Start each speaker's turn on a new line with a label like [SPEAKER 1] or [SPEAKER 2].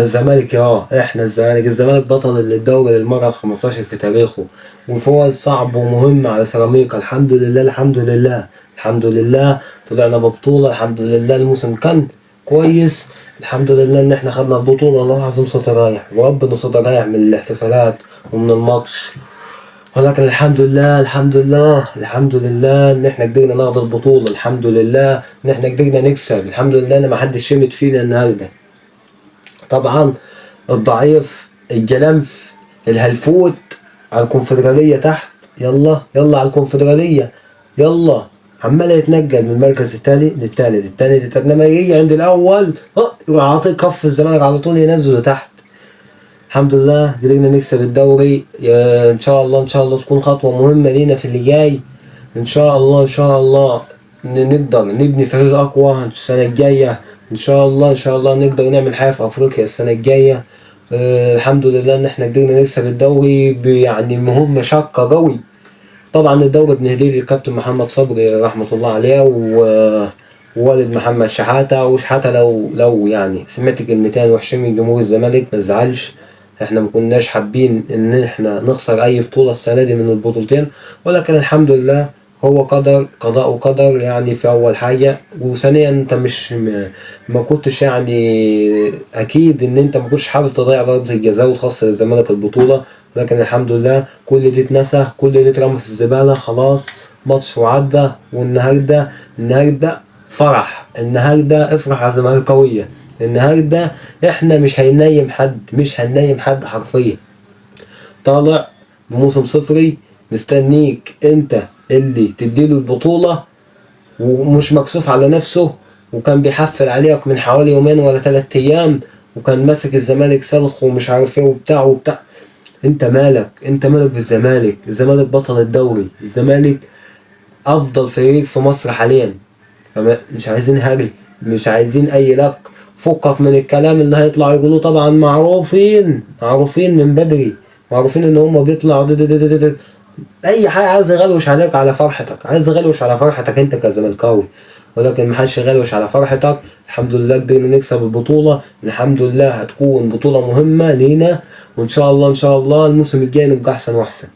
[SPEAKER 1] الزمالك احنا الزمالك بطل الدوري للمرة ال15 في تاريخه، وفوز صعب ومهم على سيراميكا. الحمد لله الحمد لله الحمد لله طلعنا ببطولة. الحمد لله الموسم كان كويس. الحمد لله ان احنا خدنا البطولة. والله العظيم صوتي رايح، وربنا صوتي رايح من الاحتفالات ومن الماتش. ولكن الحمد لله الحمد لله الحمد لله ان احنا قدرنا ناخد البطولة. الحمد لله ان احنا قدرنا نكسب. الحمد لله ان ما حدش شمت فينا النهارده. طبعا الضعيف الجلنف الهلفوت على الكونفدرالية تحت، يلا يلا على الكونفدرالية، يلا عمال يتنقل من المركز التاني للتالت انما يجي عند الاول يروح عاطيه كف الزمالك على طول ينزله تحت. الحمد لله قدرنا نكسب الدوري. ان شاء الله ان شاء الله تكون خطوة مهمة لينا في اللي جاي. ان شاء الله ان شاء الله نقدر نبني فريق اقوى السنة الجاية. ان شاء الله ان شاء الله نقدر نعمل حاجة في افريقيا السنة الجاية. الحمد لله ان احنا قدرنا نكسب الدوري يعني مهمة شاقة قوي. طبعا الدوري بنهديه للكابتن محمد صبري رحمة الله عليه ووالد محمد شحاتة. وشحاتة لو يعني سمعت كلمتين وحشين من جمهور الزمالك ما تزعلش، احنا ما كناش حابين ان احنا نخسر اي بطولة السنة دي من البطولتين، ولكن الحمد لله هو قضاء وقدر يعني في اول حاجة. وثانيا انت مش ما كنتش يعني اكيد ان انت ما كنتش حابب تضيع ضربة الجزاء وتخسر الزمالك البطولة. لكن الحمد لله كل ده اتنسى، كل ده اترمى في الزبالة خلاص. ماتش وعدى. النهارده فرح. النهارده افرح يا زملكاوية. النهارده احنا مش هننيم حد حرفيا. طالع بموسم صفري، مستنيك انت اللي تديله البطولة، ومش مكسوف على نفسه. وكان بيحفل عليك من حوالي يومين ولا 3 ايام، وكان ماسك الزمالك سلخ ومش عارف ايه وبتاع. انت مالك بالزمالك؟ الزمالك بطل الدوري، الزمالك افضل فريق في مصر حاليا. مش عايزين هري، مش عايزين اي لك. فكك من الكلام اللي هيطلع يقولوه. طبعا معروفين من بدري، معروفين ان هم بيطلعوا دي. اي حاجه عايز يغلوش عليك على فرحتك، انت كزملكاوي. ولكن محدش يغلوش على فرحتك. الحمد لله قدرنا نكسب البطوله. الحمد لله هتكون بطوله مهمه لينا. وان شاء الله ان شاء الله الموسم الجاي نبقى احسن واحسن.